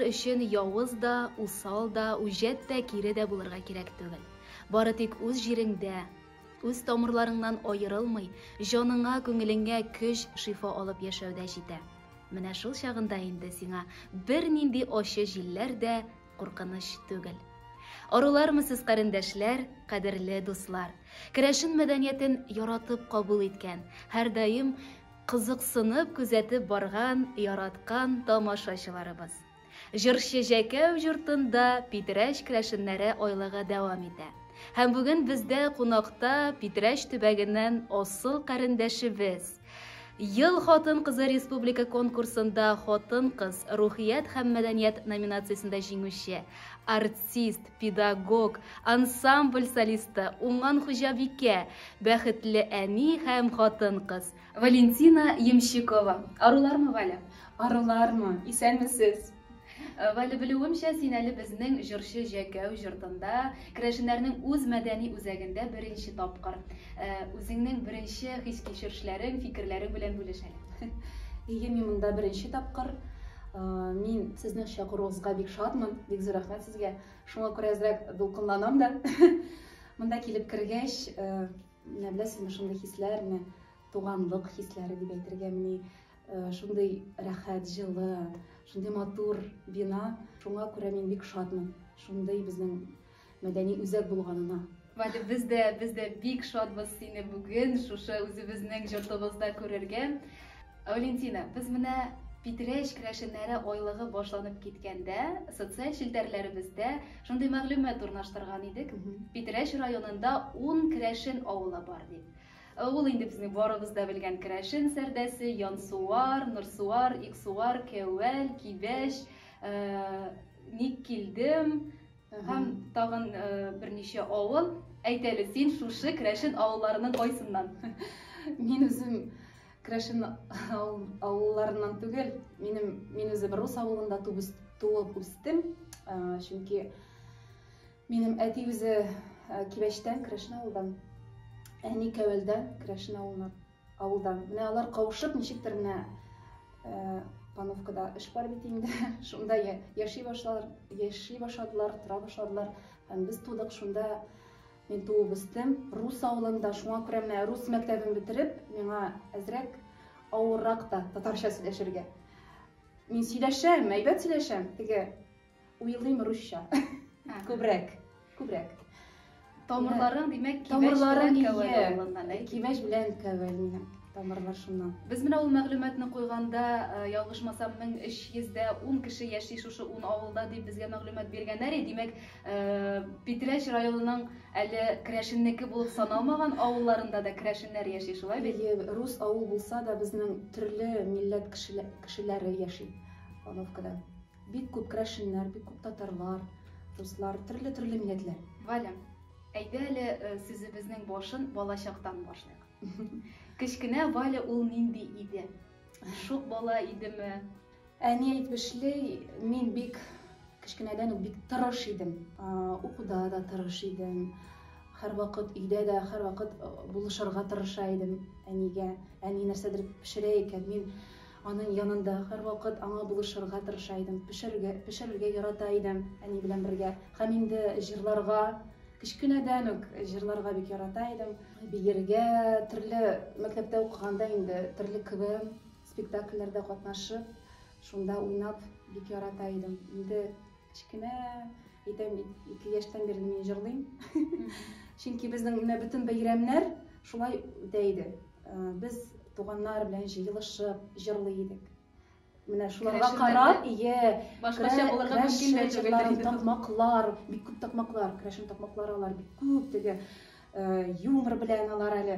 өчен явыз да, усал да, үҗәт тә, кире дә булырга кирәк түгел. Бары тик үз җиреңдә, үз тамырларыңнан аерылмый, җаныңа, күңелеңә көч, шифа алып яшәүдә җитә. Менә шул чагында инде сиңа бернинди ачы җилләр дә куркыныч түгел. Арулармысыз кәрендәшләр, кадерле дуслар. Керәшен мәдәниятен яратып кабул иткән, һәр даим кызыксынып күзәтеп барган, яраткан тамашачыларыбыз. Җырчы Җәкәү йортында Питрәч керәшеннәре айлыгы дәвам итә. Һәм бүген бездә кунакта Питрәч төбәгеннән асыл кәрендәшебез. Ел хатын-кызы республика конкурсында хатын-кыз рухият һәм мәдәният номинациясендә җиңүче, артист, педагог, ансамбль солисты, уңган хуҗабикә, бәхетле әни һәм хатын-кыз Валентина Емщикова. Арулармы, Валя? Арулармы? Исәнмесез? Валя, белүемчә, син әле безнең җырчы Җәкәү йортында керәшеннәрнең үз мәдәни үзәгендә беренче тапкыр. Үзеңнең беренче хис-кичерешләрең, фикерләрең белән бүлеш әле. Мин монда беренче тапкыр. Мин сезнең чакыруыгызга бик шатмын, бик зур рәхмәт сезгә. Шуңа күрә әзрәк дулкынланам да. Монда килеп кергәч, менә беләсезме, шундый хисләр, менә туганлык хисләре дип әйтергә, менә шундый рәхәт, җылы, шундый матур бина. Шуңа күрә мин бик шатмын. Шундый безнең мәдәни үзәк булганына. Валя, без дә бик шатбыз сине бүген шушы үзебезнең йортыбызда күрергә. Валентина, без менә Питрәч керәшеннәре айлыгы башланып киткәндә, социаль челтәрләребездә шундый мәгълүмат урнаштырган идек. Питрәч районында 10 керәшен авылы бар дип. Ул инде безнең барыбыз да белгән керәшен сәрдәсе, Янсуар, Нурсуар, Иксуар, Кәвәл, Кибәш, Ник килдем һәм тагын берничә авыл. Әйтәле, син шушы керәшен авылларының кайсыннан? Мин үзем керәшен авылларыннан түгел, мин үзем Рус авылында туып үстем, чөнки минем әти үзе Кибәштән, керәшен авылдан, әни Кәвәлдән, керәшен авылдан. Менә алар кавышып, ничектер менә Пановкада эш бар бит инде, шунда яши башладылар, тора башладылар. Һәм без тудык шунда, мин туып үстем, Рус авылында. Шуңа күрә менә рус мәктәбен бетереп, миңа әзрәк авыррак та татарча сөйләшергә. Мин сөйләшәм, әйбәт сөйләшәм, теге уйлыйм русча. Күбрәк. Тамырларың, димәк, Кибәш белән Кәвәл авылыннан. Кибәш белән Кәвәл минем тамырлар шуннан. Без менә ул мәгълүматны куйганда, ялгышмасам, 1310 кеше яши шушы 10 авылда дип безгә мәгълүмат биргәннәр. Димәк, Питрәч районының әле керәшеннеке булып саналмаган авылларында да керәшеннәр яши, шулай бит? Рус авыл булса да, безнең төрле милләт кешеләре яши Пановкада. Бик күп керәшеннәр, бик күп татарлар, руслар, төрле милләтләр. Валя, әйдә әле сүзебезнең башын балачактан башлыйк. Кечкенә Валя ул нинди иде? Шук бала идеме? Әни әйтмешләй, мин бик кечкенәдән үк бик тырыш идем. Укуда да тырыш идем. Һәр вакыт өйдә дә һәр вакыт булышырга тырыша идем әнигә. Әни нәрсәдер пешерә икән, мин аның янында һәр вакыт аңа булышырга тырыша идем. Пешерергә ярата идем әни белән бергә. Һәм инде җырларга кечкенәдән үк җырларга бик ярата идем. Биергә, төрле мәктәптә укыганда инде төрле КВМ спектакльләрдә катнашып, шунда уйнап бик ярата идем. Инде кечкенә идем, 2 яшьтән бирле мин җырлыйм. Чөнки безнең менә бөтен бәйрәмнәр шулай үтә иде. Без туганнар белән җыелышып җырлый идек. Менә шуларга карап, башкача булырга мөмкин дә түгел. Такмаклар, бик күп такмаклар, керәшен такмаклар алар бик күп, теге юмор белән алар әле.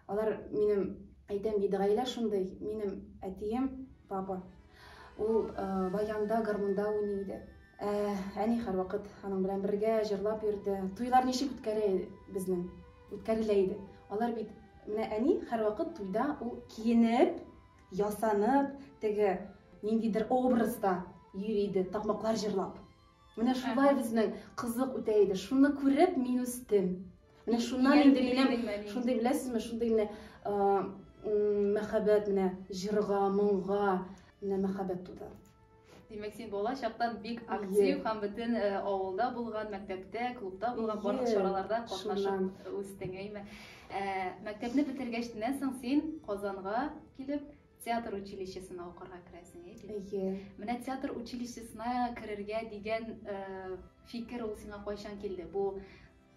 Алар минем әйтәм бит гаилә шундый, минем әтием, папа, ул баянда гармунда уйный иде. Әни һәр вакыт аның белән бергә җырлап йөрде. Туйлар ничек үткәрелә иде. Алар бит менә әни һәр вакыт туйда ул киенеп, ясанып, теге ниндидер образда йөри, такмаклар җырлап. Менә шулай безнең кызык үтә иде. Шуны күреп мин үстем. Менә шуннан инде минем шундый беләсезме, шундый менә мәхәббәт, менә җырга, моңга, менә мәхәббәт туды. Демәк, син бала чактан бик актив һәм бөтен авылда булган, мәктәптә, клубта булган барлык чараларда катнашып үстең, әйме. Мәктәпне бетергәчтән соң син Казанга килеп театр училищесына укырга керәсең, әйе. Менә театр училищесына керергә дигән фикер ул сиңа кайчан килде? Бу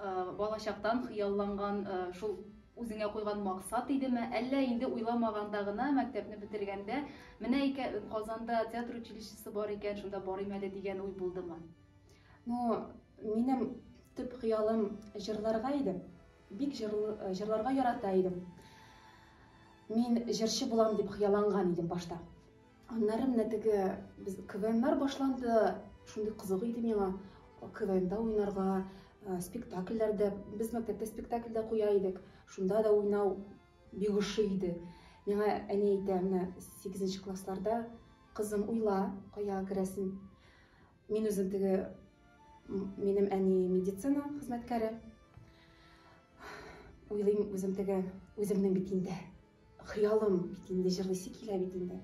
бала чактан хыялланган, шул үзеңә куйган максат идеме, әллә инде уйламаганда гына мәктәпне бетергәндә, менә Казанда театр училищесы бар икән, шунда барыйм әле дигән уй булдымы? Ну, минем төп хыялым җырларга иде. Бик җырларга ярата идем. Мин җырчы булам дип хыялланган идем башта. Аннары менә теге без КВНнар башланды, шундый кызык иде миңа. КВНда уйнарга, спектакльләрдә, без мәктәптә спектакльдә куя идек. Шунда да уйнау бик ошый иде. Миңа әни әйтә, менә 8нче классларда кызым уйла, кая керәсең. Мин үзем теге, минем әни медицина хезмәткәре. Уйлыйм үзем теге, үземнең бит инде. Хыялым бит инде, җырлыйсы килә бит инде.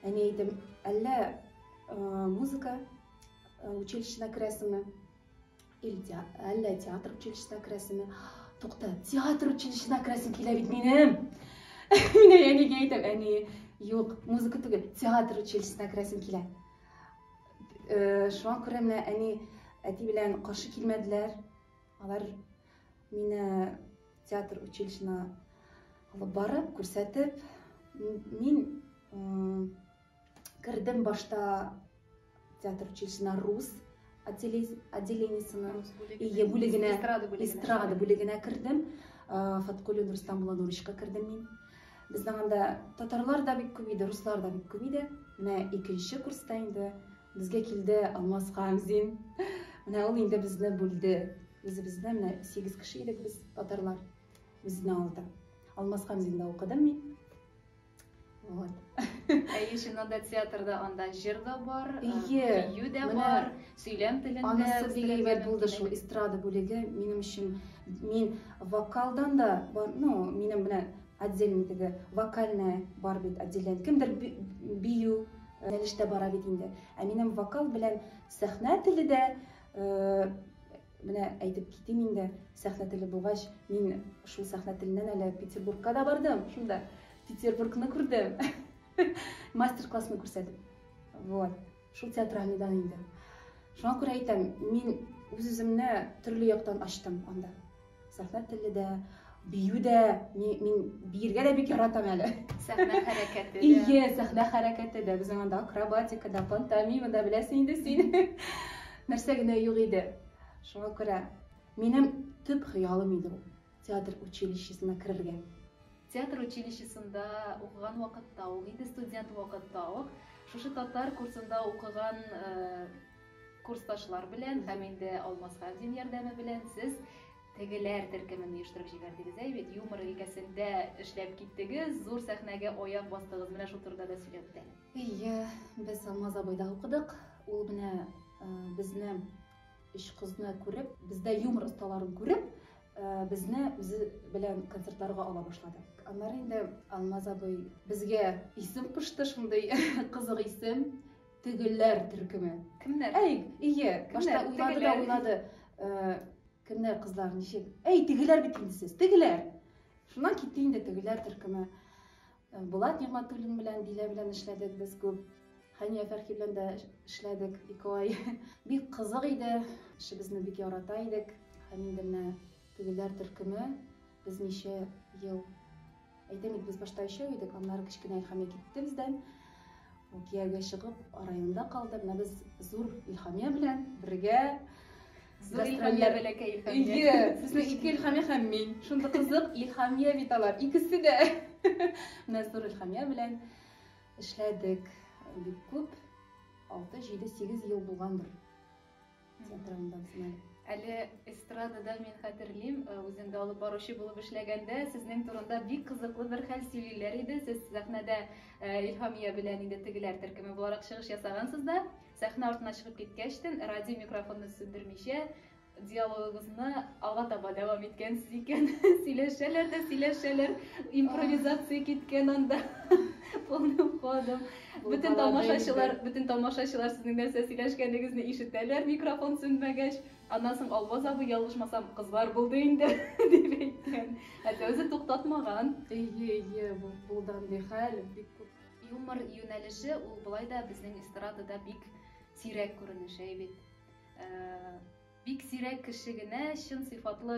Әни әйтем, әллә музыка училищесына керәсеңме? Әллә театр училищесына керәсеңме? Тукта, театр училищесына керәсең килә бит минем. Мин әнигә әйтәм, әни, юк, музыка түгел, театр училищесына керәсең килә. Шуңа күрә менә әни, әти белән каршы килмәделәр. Алар мине театр училищесына алып барып, күрсәтеп, мин кердем башта театр училищесына рус отделениесына, бүлегенә, эстрада бүлегенә кердем. Фаткуллин Рустам Булануричка кердем мин. Безнең анда татарлар да бик күп иде, руслар да бик күп иде. Менә 2нче курста инде безгә килде Алмаз Хамзин. Менә ул инде безне бүлде. Үзебездә менә 8 кеше идек без татарлар. Безне алды. Алмаз Хамзинда укыдым мин. Вот. Әйе, шунда театрда анда җыр да бар, бию дә бар, сөйләм телендә. Анысы бик әйбәт булды шул эстрада бүлеге. Минем өчен мин вокалдан да бар, ну, минем менә отдельный теге вокальная бар бит отделение. Кемдер бию нәлештә бара бит инде. Ә минем вокал белән сәхнә теле дә менә әйтеп китим инде. Сәхнә теле булгач, мин шул сәхнә теленнән әле Петербургка да бардым. Шунда Петербургны күрдем. Мастер-классны күрсәтеп. Вот. Шул театральныйдан инде. Шуңа күрә әйтәм, мин үз-үземне төрле яктан ачтым анда. Сәхнә теле дә, бию дә, мин биергә дә бик яратам әле. Сәхнә хәрәкәте дә. Ие, сәхнә хәрәкәте дә. Безнең анда акробатика да, пантомима да, беләсең инде син. Нәрсә генә юк иде. Шуңа күрә минем төп хыялым иде ул. Театр училищесына керергә. Театр училищесында укыган вакытта, инде студент вакытта ук, шушы татар курсында укыган курсташлар белән һәм инде Алмаз Хамзин ярдәме белән сез тегеләр төркемен оештырып җибәрдегез, бит юмор өлкәсендә эшләп киттегез, зур сәхнәгә аяк бастыгыз, менә шул турыда да сөйләп үтәле. Ие, без Алмаз абыйда укыдык. Ул менә безне 3 кызны күреп, бездә юмор осталарын күреп, безне үзе белән концертларга ала башлады. Аннары инде Алмаз абый безгә исем кушты, шундый кызык исем, Тегеләр төркеме. Кемнәр? Ие, башта уйлады. Кемнәр кызлар ничек? Тегеләр бит инде сез, тегеләр. Шуннан китте инде Тегеләр төркеме. Булат Нигъмәтуллин белән, Дилә белән эшләдек без күп. Хания Фәрхи белән дә эшләдек 2 ай. Бик кызык иде. Эшебезне бик ярата идек. Һәм инде менә Тегеләр төркеме без ничә ел әйтәм, без башта яшәү идек, аннары кечкенә Илһамия китте бездән. Киявгә чыгып, районда калды. Менә без зур Илһамия белән бергә. Зур Илһамия бәләкәй Илһамия. Ие, сезнең 2 Илһамия һәм мин. Шунда кызык Илһамия бит алар, икесе дә. Менә зур Илһамия белән эшләдек. Бик күп, 6, 7, 8 ел булгандыр. Театрында безнең. Әле эстрадада мин хәтерлим, үзеңдә алып баручы булып эшләгәндә, сезнең турында бик кызыклы бер хәл сөйлиләр иде. Сез сәхнәдә Илһамия белән инде Тегеләр төркеме буларак чыгыш ясагансыз да, сәхнә артына чыгып киткәчтен, радио микрофонны сөндермичә, диалогыгызны алга таба дәвам иткәнсез икән. Сөйләшәләр, импровизация киткән анда. Полным ходом. Bütün тамашачылар сезнең нәрсә сөйләшкәнегезне ишетәләр, микрофон сүнмәгәч. Аннан соң Алваз абый ялгышмасам кызлар булды инде дип әйткән. Хәтта үзе туктатмаган. Булдан ди хәл бик күп. Юмор юнәлеше ул болай да безнең эстрадада бик сирәк күренешә бит. Бик сирәк кеше генә чын сыйфатлы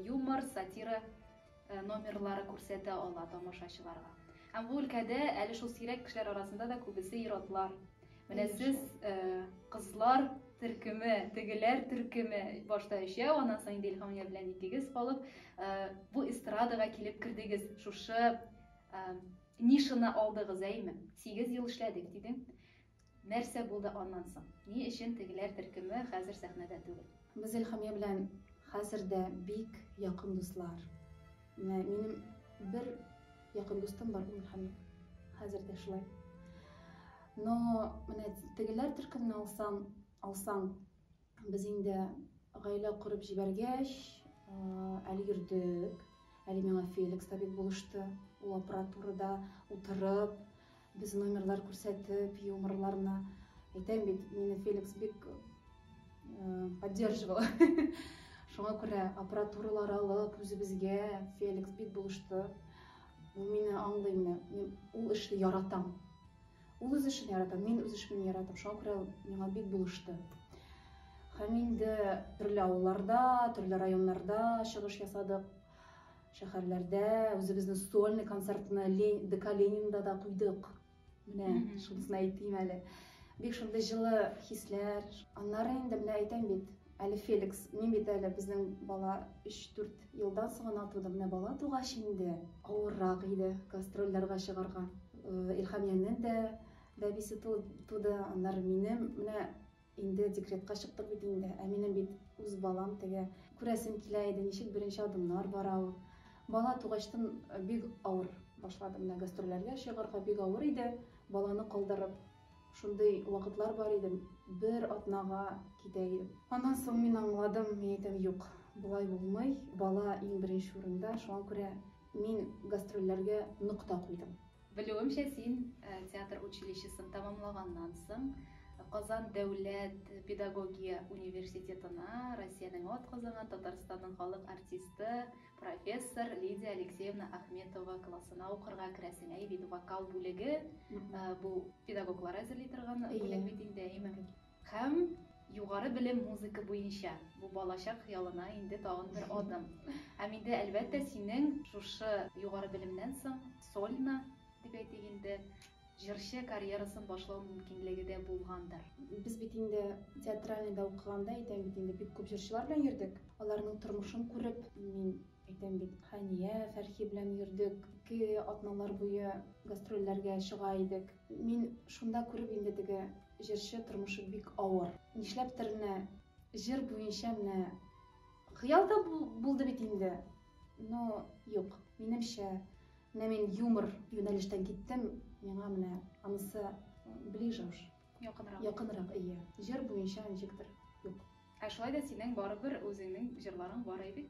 юмор, сатира номерлары күрсәтә ала тамашачыларга. Һәм бу өлкәдә әле шул сирәк кешеләр арасында да күбесе ир-атлар. Менә сез кызлар төркеме, тегеләр төркеме башта өчәү, аннан соң инде Илһамия белән икегез калып, бу эстрадага килеп кирдегез. Шушы нишаны алдыгыз, әйме? 8 ел эшләдек дидең. Нәрсә булды аннан соң? Ни өчен тегеләр төркеме хәзер сәхнәдә түгел? Без Илһамия белән хәзердә бик якын дуслар. Минем бер якын дустым бар, Илһамия. Хәзердә шулай. Но менә тегеләр төркемен алсаң, без инде гаилә курып җибәргәч, әле йөрдек. Әле миңа Феликс та бик булышты. Ул аппаратурада утырып, без номерлар күрсәтеп, юморларны. Әйтәм бит, мине Феликс бик поддерживал. Шуңа күрә аппаратуралар алып, үзебезгә Феликс бик булышты. Ул мине аңлый инде. Ул эшне яратам. Ул үз эшен яратам, мин үз эшемне яратам. Шуңа күрә миңа бик булышты. Һәм инде төрле авылларда, төрле районнарда чыгыш ясадык. Шәһәрләрдә үзебезнең сольный концертны ДК Ленинда да куйдык. Менә шунысын әйтим әле. Бик шундый җылы хисләр. Аннары инде менә әйтәм бит, әле Феликс, мин бит әле безнең бала 3-4 елдан соң гына туды. Менә бала тугач инде авыррак иде гастрольләргә чыгарга. Илһамиянең дә бәбисе туды. Аннары минем менә инде декретка чыктык бит инде. Ә минем бит үз балам теге күрәсем килә иде, ничек беренче адымнар бара ул. Бала тугачтан бик авыр башлады. Менә гастрольләргә чыгарга бик авыр иде. Баланы калдырып, шундый вакытлар бар иде. Бер атнага китә идем. Аннан соң мин аңладым, мин әйтәм, юк, булай булмый. Бала иң беренче урында. Шуңа күрә мин гастрольләргә нукта куйдым. Белүемчә, син театр училищесын тамамлаганнан соң Казан дәүләт педагогия университетына Россиянең атказанган Татарстанның халык артисты профессор Лидия Алексеевна Ахметова классына укырга керәсең. Бит вокал бүлеге бу педагоглар әзерли торган бүлек бит инде, әйме. Һәм югары белем музыка буенча бу балачак хыялына инде тагын бер адым. Һәм инде әлбәттә синең шушы югары белемнән соң сольна дип әйтик инде җырчы карьерасын башлау мөмкинлеге дә булгандыр. Без бит инде театральныйда укыганда әйтәм бит инде бик күп җырчылар белән йөрдек. Аларның тормышын күреп, мин әйтәм бит Хания, Фәрхи белән йөрдек. 2 атналар буе гастрольләргә чыга идек. Мин шунда күреп инде теге җырчы тормышы бик авыр. Нишләптер менә җыр буенча менә хыял да булды бит инде. Но юк, минемчә, менә мин юмор юнәлештән киттем. Миңа менә анысы ближе уж. Якынрак, ия. Җыр буенча ничектер юк. Ә шулай да синең барыбер үзеңнең җырларың бар бит.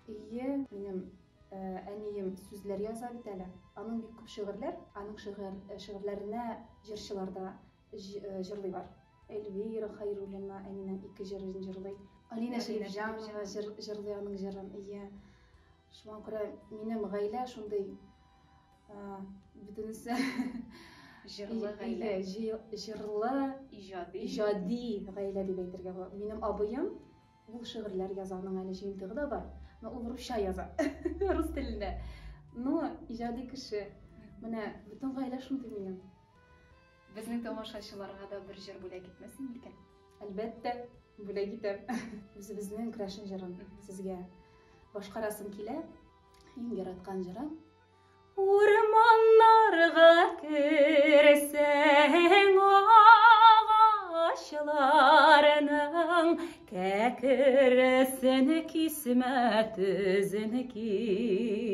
Ия, минем әнием сүзләр яза бит әле. Аның бик күп шигырьләр, аның шигырьләренә җырчылар да җырлый бар. Эльвира Хайруллина әнинең 2 җырын җырлый. Алина Шәрифҗанова җырлый аның җырын. Ия. Шуңа күрә минем гаилә шундый бөтенесе җырлы гаилә, җырлы, иҗади гаилә дип әйтергә була. Минем абыем ул шигырьләр яза, аның әле җыентыгы да бар. Но ул русча яза, рус телендә. Но иҗади кеше. Менә бөтен гаилә шундый минем. Безнең тамашачыларга да бер җыр бүләк итмәсен икән? Әлбәттә, бүләк итәм. Үзебезнең Крашин җырын сезгә башкарасым килә. Иң яраткан җырым. Урманнарга керсәң агачларның кәкерсен кисмә төзен кис.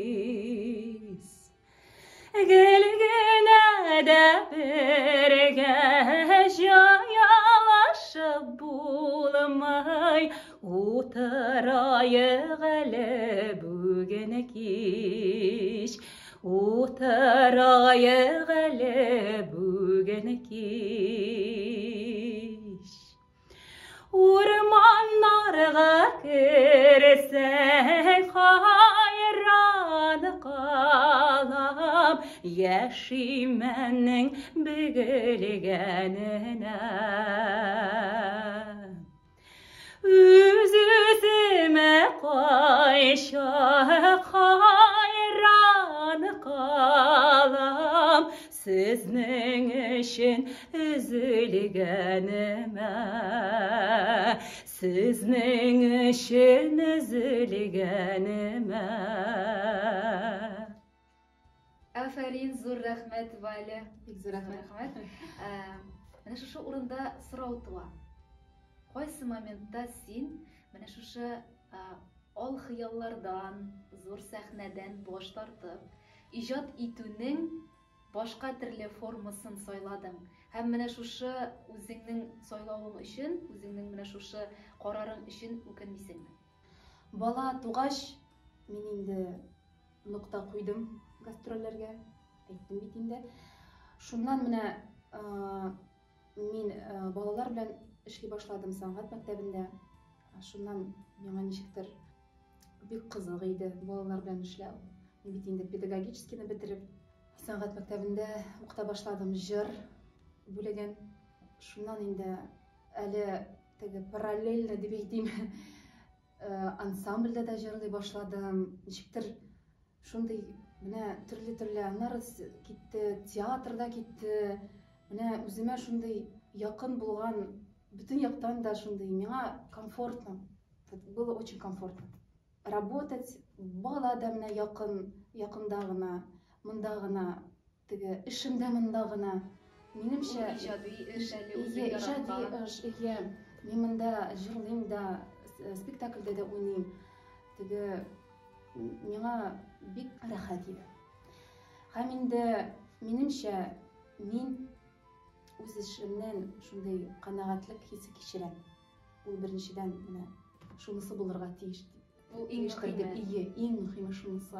Гел генә дә бергә җаялашып булмый, утырайык әле бүген кич. Утырайык әле бүген gün kiş. Urmanlarga kirsek hayran kalam, yaşimenin bügülgenine. Üzüzüme koyşak hayran kalam, sizning için üzülgenime, sizning için üzülgenime. Aferin, zor rahmet Vale. Zor rahmet. Mana şu orunda sırau tuva. Qaysı momentda sen mana şu ol xiyallardan, zor sahneden boş tartып, ijod etүнең başka türlü formasını sayladың. Hem mana şu özüңнең сайлауың өчен, özüңнең mana şu карарың өчен үкенмисеңме? Бала тугаш, мен инде нукта куйдым гастрольләргә, әйттем бит инде. Шуннан менә мин балалар белән эшли башладым сәнгать мәктәбендә. Шуннан миңа ничектер бик кызык иде балалар белән эшләү. Мин бит инде педагогическийны бетереп, сәнгать мәктәбендә укыта башладым, җыр бүлеген. Шуннан инде әле теге параллельно дип әйтим, ансамбльдә дә җырлый башладым. Ничектер шундый менә төрле аннары китте, театрда китте. Менә үземә шундый якын булган, бүтән яктан да шундый миңа комфортно. Было очень комфортно. Работать бала да менә якында гына, монда гына, теге эшемдә монда гына. Минемчә İcadi iş әле ижади эш, мин монда җырлыйм да, спектакльдә дә уйныйм. Теге миңа бик рәхәт иде. Һәм инде минемчә мин үз эшемнән шундый канәгатьлек хисе кичерәм. Ул беренчедән менә шунысы булырга тиеш. Ул иң мөһиме. Иң мөһиме шунысы.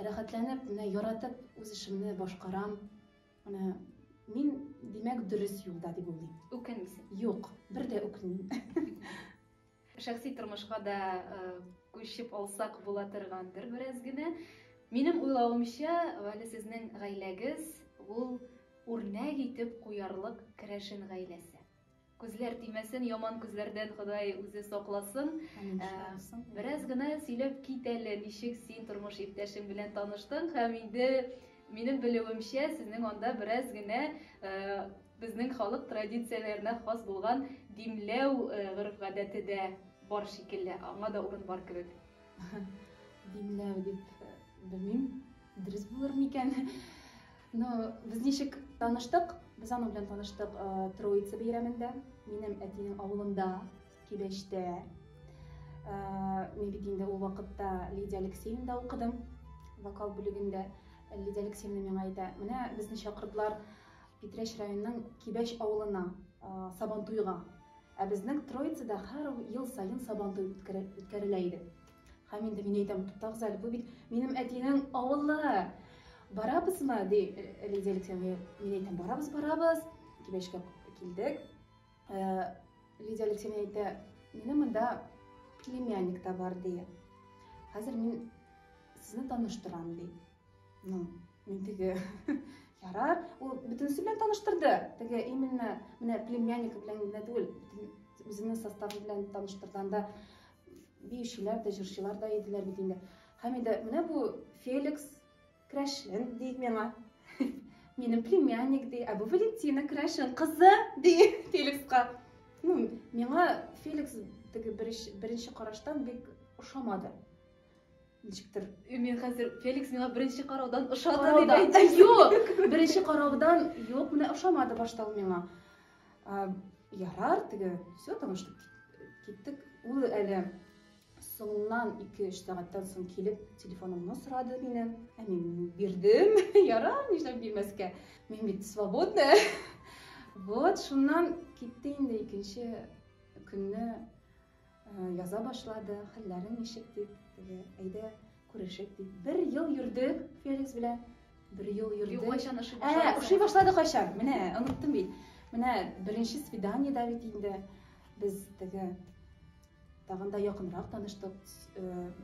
Рәхәтләнеп, менә яратып үз эшемне башкарам. Менә мин димәк дөрес юлда дип уйлыйм. Үкенмисең? Юк, бер дә үкенмим. Шәхси тормышка да күчеп алсак була торгандыр бераз генә. Минем уйлавымча, Валя, сезнең гаиләгез ул үрнәк итеп куярлык керәшен гаиләсе. Күзләр тимәсен, яман күзләрдән Ходай үзе сакласын. Бераз гына сөйләп кит әле, ничек син тормыш иптәшең белән таныштың һәм инде минем белүемчә сезнең анда бераз гына безнең халык традицияләренә хас булган димләү гореф-гадәте дә бар шикелле. Аңа да урын бар кебек. Димләү дип белмим, дөрес булыр микән? Но без ничек таныштык? Без аның белән таныштык Троица бәйрәмендә, минем әтинең авылында, Кибәштә. Мин бит инде ул вакытта Лидия Алексеевнада укыдым, вокал бүлегендә. Лидия Алексеевна миңа әйтә, менә безне чакырдылар Питрәч районының Кибәш авылына, Сабантуйга. Ә безнең Троицада һәр ел сайын Сабантуй үткәрелә иде. Һәм инде мин әйтәм, туктагыз әле, бу бит минем әтинең авылы. Барабызмы? Ди Лидия Алексеевна. Мин әйтәм, барабыз. Кибәшкә килдек. Лидия Алексеевна әйтә, минем монда племянник та бар ди. Хәзер мин сезне таныштырам ди. Ну, мин теге ярар, ул бөтенесе белән таныштырды. Теге именно менә племянник белән генә түгел, үзенең составы белән таныштырганда биючеләр дә, җырчылар да иделәр бит инде. Һәм инде менә бу Феликс Крашен ди миңа. Минем племянник ди, ә бу Валентина Крашен кызы ди Феликска. Ну, миңа Феликс теге беренче караштан бик ошамады. Ничектер, Мин хәзер Феликс миңа беренче караудан ошады дип әйтәм. Юк, беренче караудан юк, менә ошамады башта ул миңа. Ярар, теге, все, таныштык киттек. Ул әле соңыннан 2-3 сәгатьтән соң килеп телефонымны сорады минем. Мин бирдем. Ярар, нишләп бирмәскә? Мин бит свободная. Вот, шуннан китте инде икенче көнне яза башлады. Хәлләрен ничек дип, әйдә күрешик дип. 1 ел йөрдек Феликс белән. bir ел йөрде. Кайчан Ошый башлады кайчан? Менә, оныттым бит. Менә беренче свиданиедә бит инде без теге тагын да якынрак таныштык.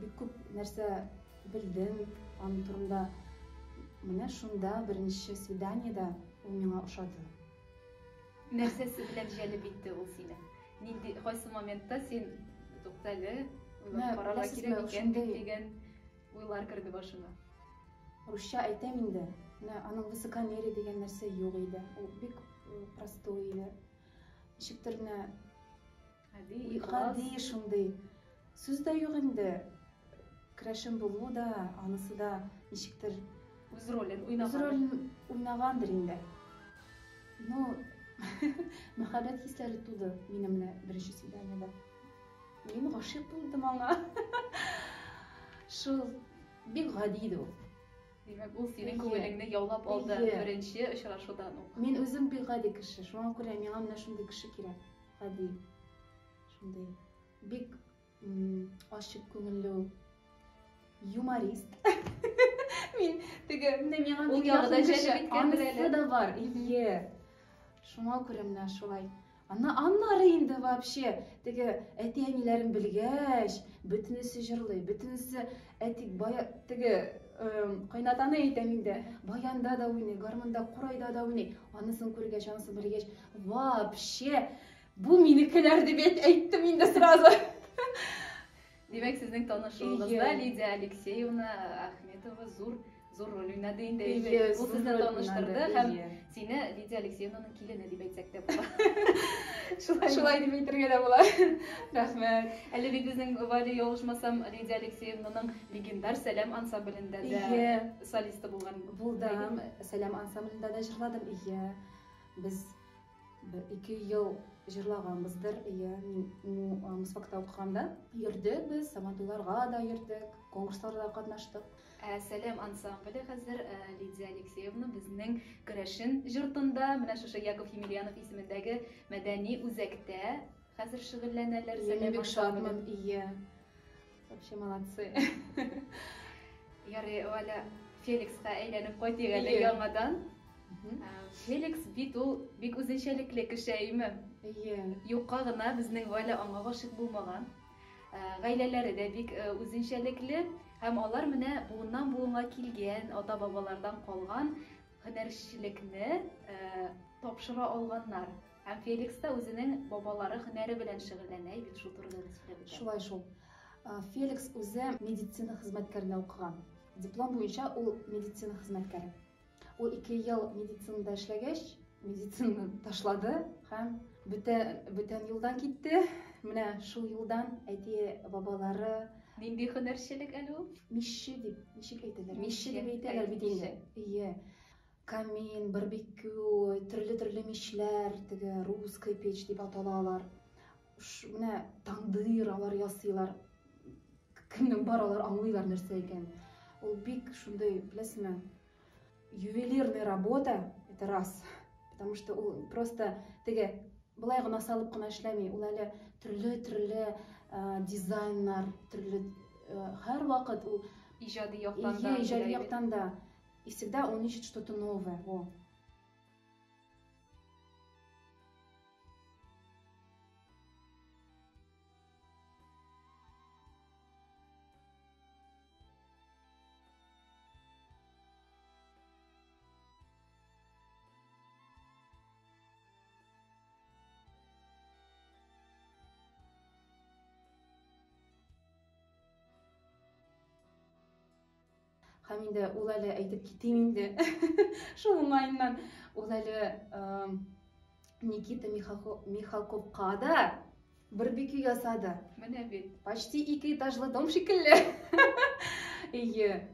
Бик күп нәрсә белдем аның турында. Менә шунда беренче свиданиедә ул миңа ошады. Нәрсәсе белән җәлеп итте ул сине? Нинди кайсы моментта син туктале, карарга кирәк икән дигән уйлар керде башыңа? Русча әйтәм инде. Менә аның высокомерие дигән нәрсә юк иде. Ул бик простой иде. Ничектер менә гади шундый. Сүз дә юк инде. Крәшен булу да, анысы да ничектер Үз ролен уйнагандыр инде. Ну, мәхәббәт хисләре туды минем менә беренче свиданиедә. Мин гашыйк булдым аңа. Шул бик гади иде ул. Димәк, ул синең күңелеңне яулап алды беренче очрашудан ук. Мин үзем бик гади кеше. Шуңа күрә миңа менә шундый кеше кирәк. Гади. Шундый. Бик ачык күңелле ул. Юморист. Мин теге менә миңа бик ягыда җәлеп иткәндер әле. Да бар. Шуңа күрә менә шулай. Аннары инде вообще теге әти-әниләрен белгәч, бөтенесе җырлый, бөтенесе әтик бая теге кайнатаны әйтәм инде. Баянда да уйный, гармонда, курайда да уйный. Анысын күргәч, анысын белгәч, вообще бу минекеләр дип әйттем инде сразу. Димәк, сезнең танышуыгызда Лидия Алексеевна Ахметова зур роль уйнады инде. Ул сезне таныштырды һәм сине Лидия Алексеевнаның килене дип әйтсәк тә була. Шулай дип әйтергә дә була. Рәхмәт. Әле бит безнең Валя ялгышмасам Лидия Алексеевнаның легендар Сәлам ансамблендә дә солисты булдым. Сәлам ансамблендә дә җырладым. Без 2 ел җырлаганбыздыр. Мин Мусфакта укыганда йөрдек без, Саматуларга да йөрдек, конкурсларда катнаштык. Сәлам ансамбле хәзер Лидия Алексеевна безнең Керәшен җыртында, менә шушы Яков Емельянов исемендәге мәдәни үзәктә хәзер шөгыльләнәләр. Сәлам ансамбле. Вообще молодцы. Ярый, Валя Феликска әйләнеп кайтыйк әле яңадан. Феликс бит ул бик үзенчәлекле кеше име? Юкка гына безнең Валя аңа гашык булмаган. Гаиләләре дә бик үзенчәлекле. Һәм алар менә буыннан буынга килгән, ата-бабалардан калган һөнәрчелекне тапшыра алганнар. Һәм Феликс та үзенең бабалары һөнәре белән шөгыльләнә, бит шул турыда сөйләп үтә. Шулай шул. Феликс үзе медицина хезмәткәренә укыган. Диплом буенча ул медицина хезмәткәре. Ул 2 ел медицинада эшләгәч, медицинаны ташлады һәм бүтән юлдан китте. Менә шул юлдан әти-бабалары нинди һөнәрчелек әле ул? Мишше дип, ничек әйтәләр? Мишше дип әйтәләр бит инде. Камин, барбекю, төрле мишләр, теге русская печь дип аталалар. Менә тандыр алар ясыйлар. Кемнең бар алар аңлыйлар нәрсә икән. Ул бик шундай, беләсезме, ювелирная работа, это раз. Потому что ул просто теге былай гына салып кына эшләми. Ул әле төрле дизайннар, һәр вакыт ул иҗади яктан да. И всегда он ищет что-то новое. Һәм инде ул әле әйтеп китим инде. Шул уңайыннан ул әле Никита Михалковка да барбекю ясады. Менә бит. Почти 2 этажлы дом шикелле.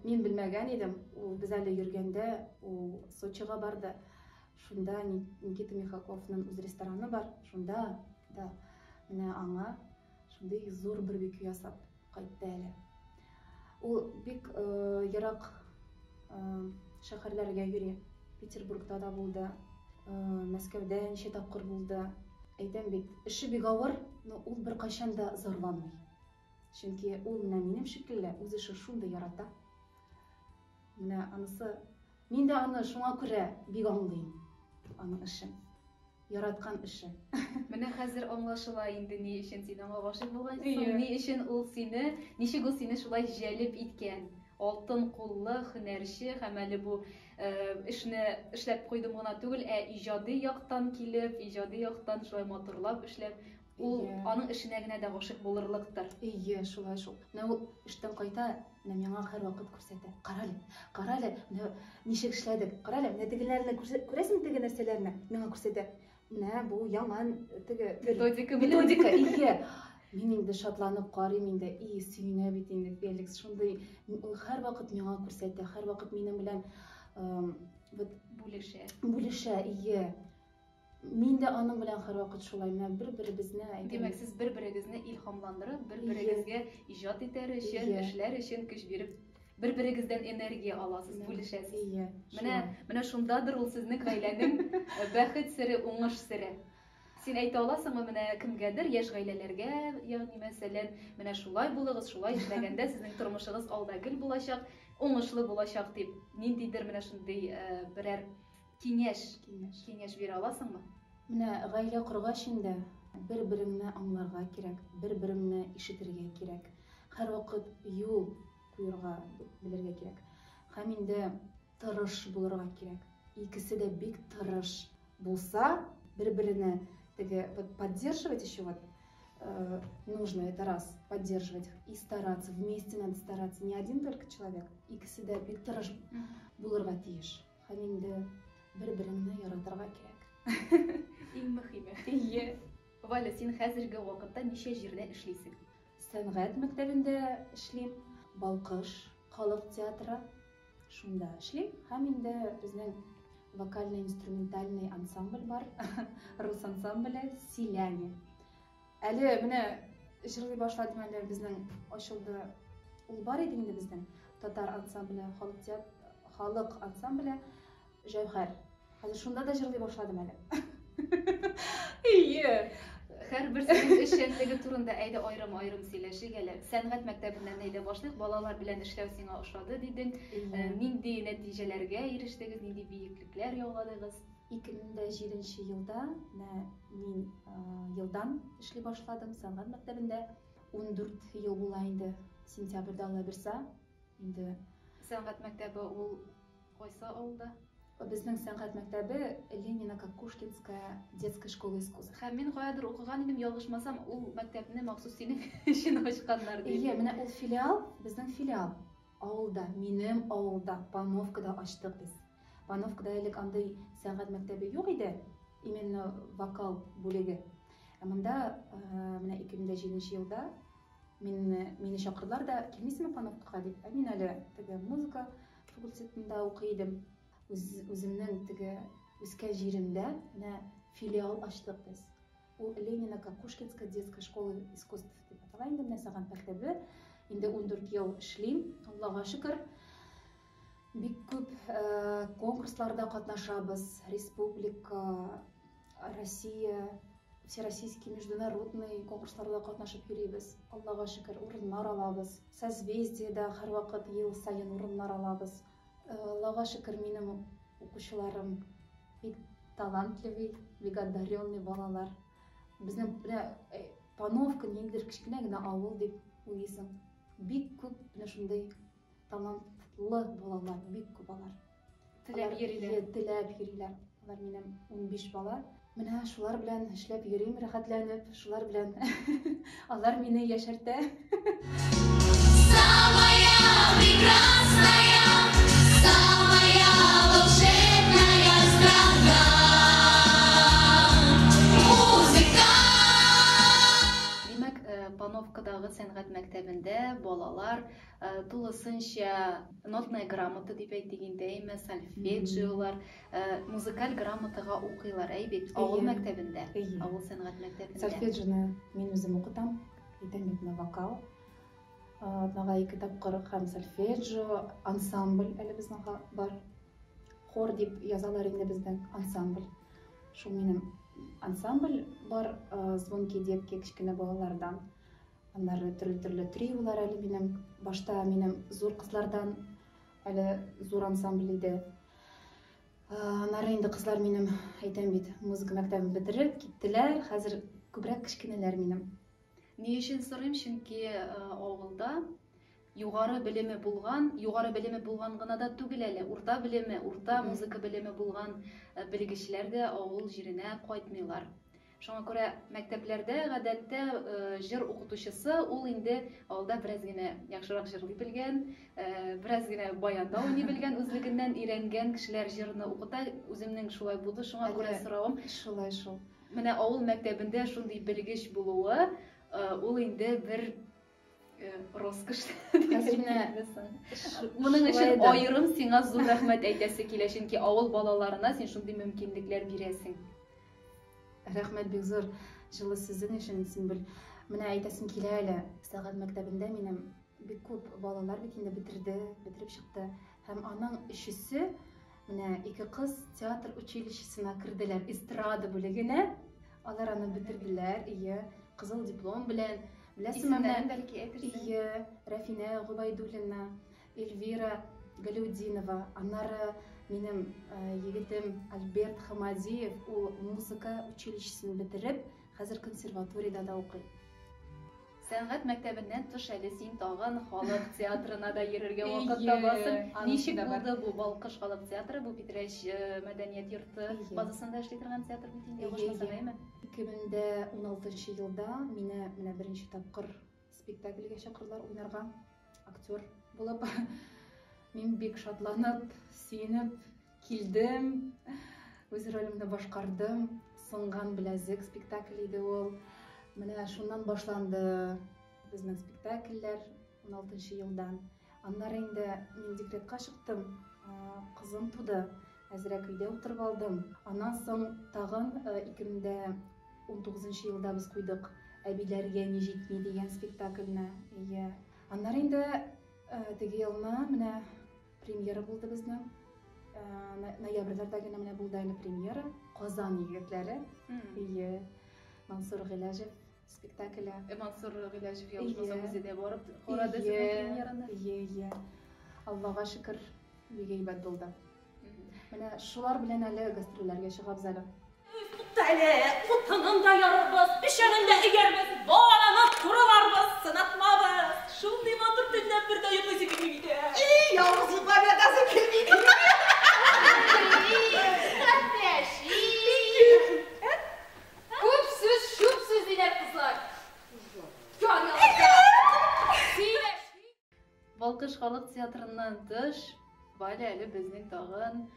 Мин белмәгән идем. Ул без әле йөргәндә, ул Сочига барды. Шунда Никита Михалковның үз рестораны бар. Шунда да менә аңа шундый зур барбекю ясап кайтты әле. Ул бик ерак шәһәрләргә йөри. Петербургта да булды, Мәскәүдә ничә тапкыр булды. Әйтәм бит, эше бик авыр, но ул бер кайчан да зарланмый. Чөнки ул менә минем шикелле үз эшен шундый ярата. Менә анысы Мин дә аны шуңа күрә бик аңлыйм. Аның эшен. Яраткан эше. Менә хәзер аңлашыла инде ни өчен син аңа гашыйк булгансың, ни өчен ул сине, ничек ул сине шулай җәлеп иткән. Алтын куллы һөнәрче һәм әле бу эшне эшләп куйдым гына түгел, иҗади яктан килеп, иҗади яктан шулай матурлап эшләп, ул аның эшенә генә дә гашыйк булырлыктыр. Шулай шул. Менә ул эштән кайта, менә миңа һәрвакыт күрсәтә. Карале, менә ничек эшләдек. Карале, менә тегеләрне күрәсең, теге нәрсәләрне миңа күрсәтә. Менә бу яңа теге методика. Мин инде шатланып карыйм инде, сөенә бит инде Феликс. Шундый һәрвакыт миңа күрсәтә, һәрвакыт минем белән бүлешә. Мин дә аның белән һәрвакыт шулай, менә бер-беребезне әйтәбез. Димәк, сез бер-берегезне илһамландырып, бер-берегезгә иҗат итәр өчен, эшләр өчен көч биреп, бер-берегездән энергия аласыз, бүлешәсез. Менә шундадыр ул сезнең гаиләнең бәхет сере, уңыш сере. Син әйтә аласыңмы, менә кемгәдер, яшь гаиләләргә, ягъни мәсәлән, менә шулай булыгыз, шулай эшләгәндә сезнең тормышыгыз алда гел булачак, уңышлы булачак дип, ниндидер менә шундый берәр киңәш бирә аласыңмы? Менә гаилә коргач инде бер-береңне аңларга кирәк, бер-береңне ишетергә кирәк. Һәрвакыт юл куярга белергә кирәк. Һәм инде тырыш булырга кирәк. Икесе дә бик тырыш булса, бер-берене поддерживать еще нужно, это раз, поддерживать и стараться, вместе надо стараться, не один только человек, икесе дә бик тырыш булырга тиеш. Һәм инде бер-береңне яратырга кирәк. Иң мөһиме. Валя, син хәзерге вакытта ничә җирдә эшлисең? Сәнгать мәктәбендә эшлим, Балкыш халык театры, шунда эшлим. Һәм инде безнең вокально-инструментальный ансамбль бар, рус ансамбле Селяне. Әле менә җырлый башладым, әле безнең ачылды. Ул бар иде инде безнең татар ансамбле, халык ансамбле Җәүһәр. Хәзер шунда да җырлый башладым әле. Һәрбер сезнең эшчәнлеге турында әйдә аерым сөйләшик әле. Сәнгать мәктәбеннән әйдә башлыйк. Балалар белән эшләү сиңа ошады дидең. Нинди нәтиҗәләргә ирештегез, нинди биеклекләр яуладыгыз? 2007 елда мин елдан эшли башладым сәнгать мәктәбендә. 14 ел була инде, сентябрьдә Алла бирсә. Инде сәнгать мәктәбе ул кайсы авылда? Безнең сәнгать мәктәбе Ленина-Кукушкинская детская школа искусств. Һәм мин каядыр укыган идем, ялгышмасам, ул мәктәпне махсус синең өчен ачканнар дип. Менә ул филиал, безнең филиал авылда, минем авылда, Пановкада ачтык без. Пановкада элек андай сәнгать мәктәбе юк иде, именно вокал бүлеге. Монда менә 2007 елда мине чакырдылар да, килмисеңме Пановкага дип. Мин әле теге музыка факультетында укый идем. Үземнең теге үскән җиремдә менә филиал ачтык без. Ул Ленина-Кукушкинская детская школа искусств дип атала инде, менә сәнгать мәктәбе. Инде 14 ел эшлим, Аллага шөкер. Бик күп конкурсларда катнашабыз. Республика, Россия, всероссийский, международный конкурсларда катнашып йөрибез. Аллага шөкер, урыннар алабыз. Созвездиедә һәрвакыт ел сайын урыннар алабыз. Аллага шөкер, минем укучыларым бик талантливый, бик одаренный балалар. Безнең Пановка ниндидер кечкенә генә авыл дип уйлыйсың. Бик күп менә шундай талантлы балалар, бик күп алар. Теләп йөриләр. Алар минем 15 бала. Менә шулар белән эшләп йөрим, рәхәтләнеп, шулар белән алар мине яшәртә. Пановкадагы сәнгать мәктәбендә балалар тулысынча нотная грамота дип әйтгәндә, сольфеджиолар, музыкаль грамотага укыйлар, бит авыл мәктәбендә, авыл сәнгать мәктәбендә. Сольфеджионы мин үзем укытам, итәм вокал. Однага 2 тапкыр һәм сольфеджио, ансамбль әле безнең бар. Хор дип язалар инде бездән ансамбль. Шул минем ансамбль бар, звонки детки кечкенә балалардан. Аннары төрле триолар әле минем, башта минем зур кызлардан әле зур ансамбль иде. Анары инде кызлар минем әйтәм бит, музыка мәктәбен бетереп киттеләр. Хәзер күбрәк кечкенәләр минем. Ни өчен сорыйм? Чөнки авылда югары белеме булган гына да түгел әле. Урта белеме, урта музыка белеме булган белгечләр дә авыл җиренә кайтмыйлар. Шуңа күрә мәктәпләрдә гадәттә җыр укытучысы ул инде авылда бераз генә яхшырак җырлый белгән, бераз генә баянда уйный белгән, үзлегеннән өйрәнгән кешеләр җырны укыта. Үземнең шулай булды. Шуңа күрә соравым, Шулай шул. менә авыл мәктәбендә шундый белгеч булуы, ул инде бер роскош. Хәзер менә Моның өчен аерым сиңа зур рәхмәт әйтәсе килә, чөнки авыл балаларына син шундый мөмкинлекләр бирәсең. Рәхмәт бик зур җылы сүзең өчен. Син бел, менә әйтәсем килә әле. Сәгать мәктәбендә минем бик күп балалар бит инде бетереп чыкты. Һәм аның өчесе менә ике кыз театр училищесына керделәр, эстрада бүлегенә. Алар аны бетерделәр, кызыл диплом белән. Беләсезме, бәлки әйтерсең. Рафина Губайдуллина, Эльвира Галиудинова, аннары минем егетем Альберт Хамадиев, ул музыка училищесен бетереп, хәзер консерваториядә да укый. Сәнгать мәктәбеннән тыш әле син тагын халык театрына да йөрергә вакыт табасың. Ничек булды бу Балкыш халык театры, бу Питрәч мәдәният йорты базасында эшли торган театр бит инде, башмасам әйме? 2016 елда мине менә беренче тапкыр спектакльгә чакырдылар уйнарга, актер булып. Мин бик шатланып, сөенеп килдем. Үз ролемне башкардым. Сынган беләзек спектакль иде ул. Менә шуннан башланды безнең спектакльләр 16 елдан. Аннары инде мин декретка чыктым. Кызым туды. Әзрәк өйдә утырып алдым. Аннан соң тагын 2019 елда без куйдык Әбиләргә ни җитми дигән спектакльне. Аннары инде теге елны менә премьера булды безнең. Ноябрьләрдә генә менә булды әле премьера. Казан егетләре. Мансур Гыйләҗев спектакле. Мансур Гыйләҗев ялгызы музейда барып карады премьераны. Аллага шөкер, бик әйбәт булды. Менә шулар белән әле гастрольләргә чыгабыз әле. Тәле, утынында ярбыз, бишәнендә игәрбез, баланып турыларбыз, сынатмабыз. Шундый матур төнләп бердә йоклыйсы килмиде. Ялгыз йоклап ятасы килмиде. Күп сүз, шуп сүз диләр кызлар. Балкыш халык театрыннан тыш, бәле әле безнең тагын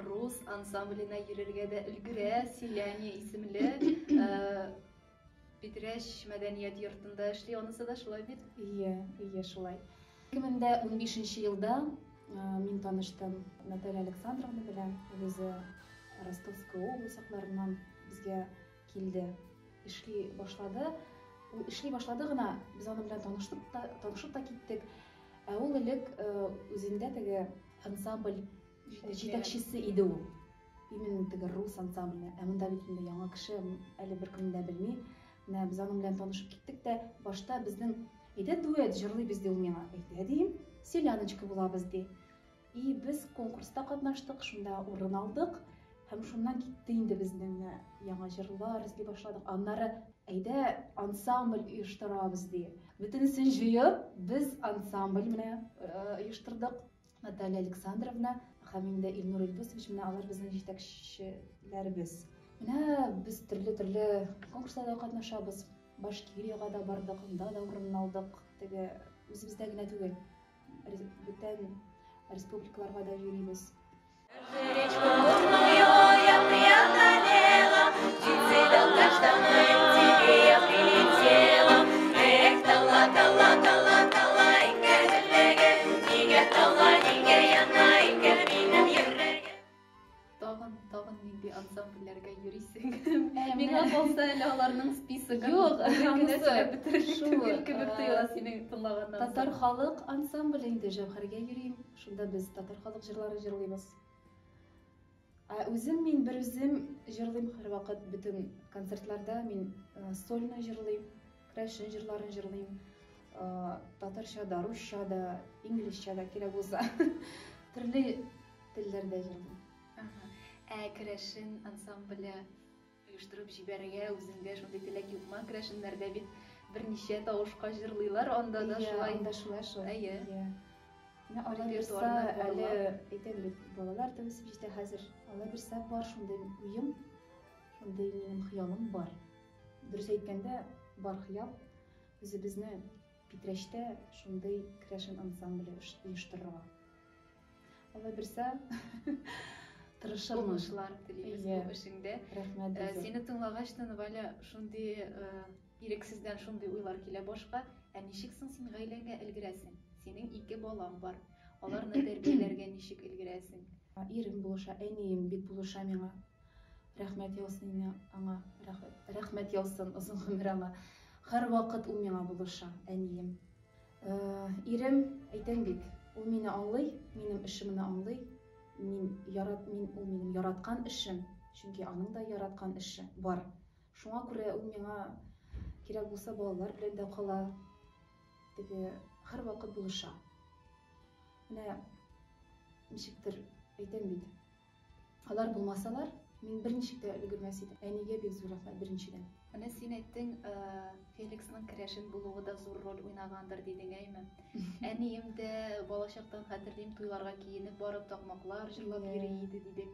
рус ансамбленә йөрергә дә өлгерә. Селяне исемле Питрәч мәдәният йортында эшли, анысы да шулай бит? Шулай. 2015 елда мин таныштым Наталья Александровна белән. Үзе Ростовская область якларыннан безгә килде. Эшли башлады. Ул эшли башлады гына, без аны белән танышып та киттек. Ул элек үзендә теге ансамбль җитәкчесе иде ул. Именно теге рус ансамбле. Монда бит инде яңа кеше, әле беркем дә белми. Менә без аның белән танышып киттек тә, башта безнең әйдә дуэт җырлыйбыз ди ул миңа. Әйдә дим, селяночка булабыз ди. Без конкурста катнаштык, шунда урын алдык. Һәм шуннан китте инде безнең яңа җырлар эзли башладык. Аннары әйдә ансамбль оештырабыз ди. Бөтенесен җыеп, без ансамбль менә оештырдык. Наталья Александровна һәм инде Илнур Ильдусович менә алар безнең җитәкчеләребез. Менә без төрле конкурсларда катнашабыз. Башкирияга да бардык, анда да урын алдык. Теге үзебездә генә түгел, бүтән республикаларга да йөрибез. Тагын нинди ансамбльләргә йөрисең? Миңа калса әле аларның списогы. Юк, шул кебек тоела синең тыңлаганнан. Татар халык ансамбле инде Җәүһәргә йөрим. Шунда без татар халык җырлары җырлыйбыз. Үзем мин бер үзем җырлыйм һәрвакыт бөтен концертларда. Мин сольно җырлыйм, крәшен җырларын җырлыйм. Татарча да, русча да, инглизчә дә кирәк булса. Төрле телләрдә җырлыйм. Керәшен ансамбле оештырып җибәрергә үзеңдә шундый теләк юкмы? Керәшеннәрдә бит берничә тавышка җырлыйлар, анда да шулай. Анда шулай шул. Менә алар Репертуарны берсе әле барлап. әйтәм бит, балалар да үсеп җитә хәзер. Алар берсе бар шундый уем, шундый минем хыялым бар. Дөрес әйткәндә, бар хыял үзебезне Питрәчтә шундый керәшен ансамбле оештырырга. Алар берсе тырышырмын. Уңышлар телибез бу эшеңдә. Рәхмәт. Сине тыңлагачтан Валя шундый ирексездән шундый уйлар килә башка. Ничек соң син гаиләңә өлгерәсең? Синең 2 балаң бар. Аларны тәрбияләргә ничек өлгерәсең? Ирем булыша, әнием бик булыша миңа. Рәхмәт яусын аңа. Рәхмәт яусын озын гомер аңа. Һәр вакыт ул миңа булыша, әнием. Ирем әйтәм бит, ул мине аңлый, минем эшемне аңлый. Ул минем яраткан эшем, чөнки аның да яраткан эше бар. Шуңа күрә ул миңа кирәк булса балалар белән дә кала. Теге һәр вакыт булыша. Менә ничектер әйтәм бит. Алар булмасалар, мин берничек тә өлгермәс идем. Әнигә бик зур рәхмәт беренчедән. Менә син әйттең, Феликсның керәшен булуы да зур роль уйнагандыр дидең, әйме? Әнием дә балачактан хәтерлим, туйларга киенеп барып такмаклар җырлап йөри иде дидең.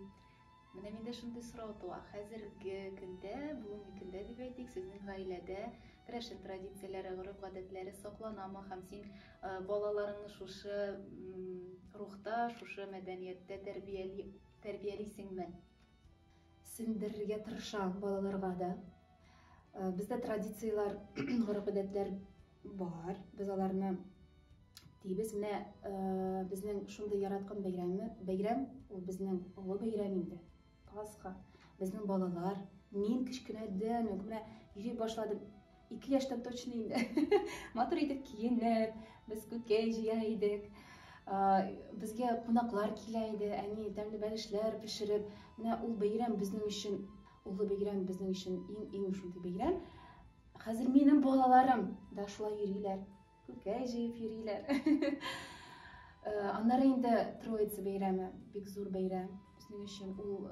Менә миндә шундый сорау туа. Хәзерге көндә, бүгенге көндә дип әйтик, сезнең гаиләдә керәшен традицияләре, гореф-гадәтләре сакланамы һәм син балаларыңны шушы рухта, шушы мәдәнияттә тәрбиялисеңме? Сеңдерергә тырышам балаларга да. Бездә традициялар, гореф-гадәтләр бар. Без аларны тибез. Менә безнең шундый яраткан бәйрәм, ул безнең олы бәйрәм инде. Пасха. Безнең балалар, мин кичкенәдән үк менә йөри башладым. 2 яшьтән точно инде. Матур итеп киенеп, без күкәй җыя идек. Безгә кунаклар килә иде, әни тәмле бәлешләр пешереп. Менә ул бәйрәм безнең өчен, улы бәйрәм безнең өчен иң шундый бәйрәм. Хәзер минем балаларым да шулай йөриләр. Күкәй җыеп йөриләр. Аннары инде Троица бәйрәме, бик зур бәйрәм. Безнең өчен ул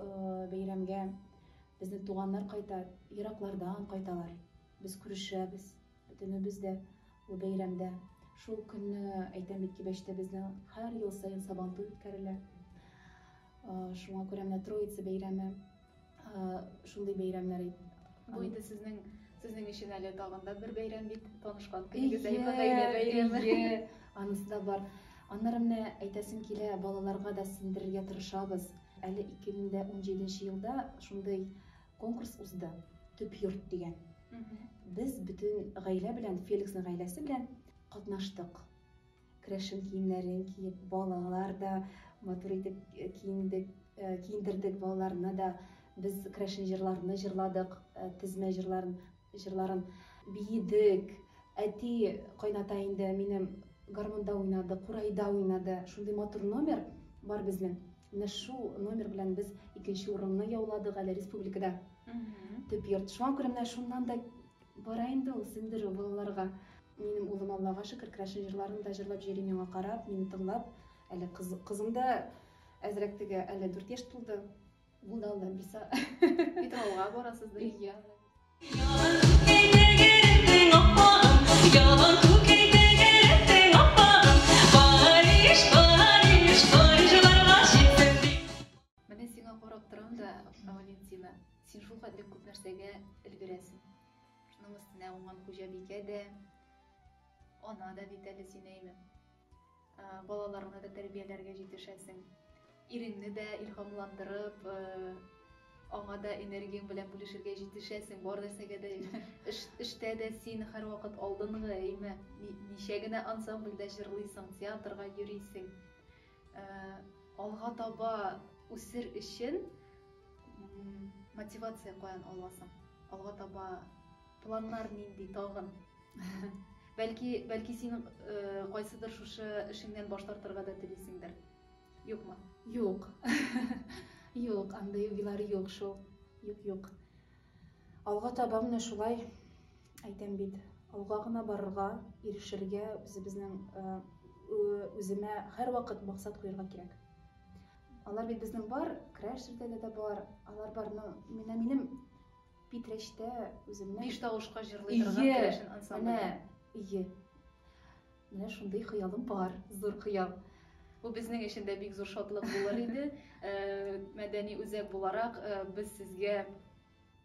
бәйрәмгә безнең туганнар кайта, ераклардан кайталар. Без күрешәбез, бөтенебез дә ул бәйрәмдә. Шул көнне әйтәм бит, Кибәчтә безнең һәр ел сайын сабантуй үткәрелә. Шуңа күрә менә Троица бәйрәме, шундый бәйрәмнәр. Бу инде сезнең өчен әле тагын да бер бәйрәм бит, танышкан көнегез, гаилә бәйрәме. Анысы да бар. Аннары менә әйтәсем килә, балаларга да сеңдерергә тырышабыз. Әле 2017 елда шундый конкурс узды, Төп йорт дигән. Без бөтен гаилә белән, Феликсның гаиләсе белән катнаштык. Керәшен киемнәрен киеп, балалар да матур итеп киендердек балаларны да. Без керәшен җырларны җырладык, тезмә җырларын биедек. Әти кайната инде минем гармонда уйнады, курайда уйнады. Шундый матур номер бар безнең. Менә шул номер белән без 2нче урынны яуладык әле республикада. Төп йорт. Шуңа күрә менә шуннан да бара инде ул сеңдерү балаларга. Минем улым, Аллага шөкер, керәшен җырларын да җырлап йөри, миңа карап, мине тыңлап. Әле кызым да әзрәк теге, әле 4 яшь тулды. Булды алда берсе. Питрауга барасыз да. Менә сиңа карап торам да, Валентина, син шул хәтле күп нәрсәгә өлгерәсең. Шуның өстенә уңган хуҗабикә дә, ана да бит әле син әйме. Балаларыңны да тәрбияләргә җитешәсең. Иреңне дә илһамландырып, аңа да энергияң белән бүлешергә җитешәсең. Бар нәрсәгә дә эштә дә син һәр вакыт алдынгы, әйме. Ничә генә ансамбльдә җырлыйсың, театрга йөрисең. Алга таба үсер өчен мотивация каян аласың? Алга таба планнар нинди тагын? Бәлки син кайсыдыр шушы эшеңнән баш тартырга да телисеңдер. Юкмы? Юк. Юк, андай уйлар юк шул. Юк. Алга таба менә шулай әйтәм бит. Алга гына барырга, ирешергә үзебезнең үземә һәр вакыт максат куярга кирәк. алар бит безнең бар, краш җирдә дә бар. Алар бар, минем Питрәштә үземнең Биш тавышка җырлый торган керәшен ансамбле. Менә шундый хыялым бар, зур хыял. Бу безнең өчен дә бик зур шатлык булыр иде. Мәдәни үзәк буларак без сезгә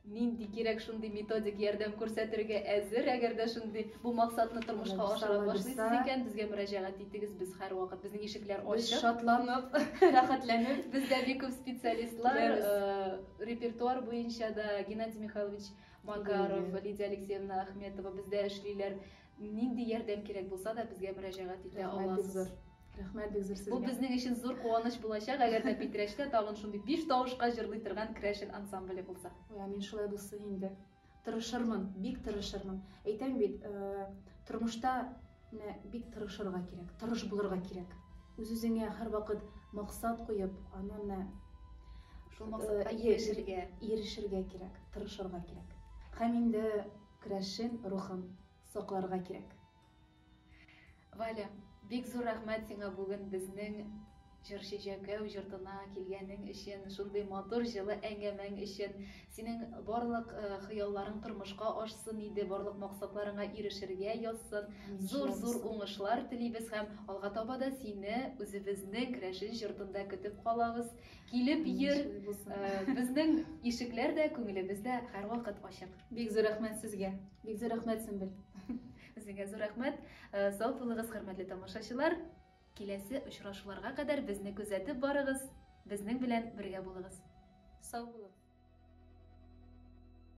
нинди кирәк шундый методик ярдәм күрсәтергә әзер, әгәр дә шундый бу максатны тормышка ашыра башлыйсыз икән, безгә мөрәҗәгать итегез, без һәрвакыт безнең ишекләр ачык. Шатланып, рәхәтләнеп, Бездә бик күп специалистлар, репертуар буенча да Геннадий Михайлович Макаров, Лидия Алексеевна Ахметова бездә эшлиләр. Нинди ярдәм кирәк булса да безгә мөрәҗәгать итә аласыз. Рәхмәт бик зур сезгә. Бу безнең өчен зур куаныч булачак, әгәр дә Питрәштә тагын шундый биш тавышка җырлый торган крәшен ансамбле булса. Мин шулай булса инде. Тырышырмын, бик тырышырмын. Әйтәм бит, тормышта бик тырышырга кирәк, тырыш булырга кирәк. Үз-үзеңә һәрвакыт максат куеп, аны Шул максатка ирешергә кирәк, тырышырга кирәк. Һәм инде крәшен рухын сакларга кирәк. Валя, бик зур рәхмәт сиңа бүген безнең җырчы Җәкәү йортына килгәнең өчен, шундый матур җылы әңгәмәң өчен. Синең барлык хыялларың тормышка ашсын иде, барлык максатларыңа ирешергә язсын. Зур уңышлар телибез һәм алга таба да сине үзебезнең крәшен йортында көтеп калабыз. Килеп йөр, безнең ишекләр дә, күңелебез дә һәрвакыт ачык. Бик зур рәхмәт сезгә. Бик зур рәхмәт Сөмбел. Сезгә зур рәхмәт. Сау булыгыз, хөрмәтле тамашачылар. Киләсе очрашуларга кадәр безне күзәтеп барыгыз, безнең белән бергә булыгыз. Сау булыгыз.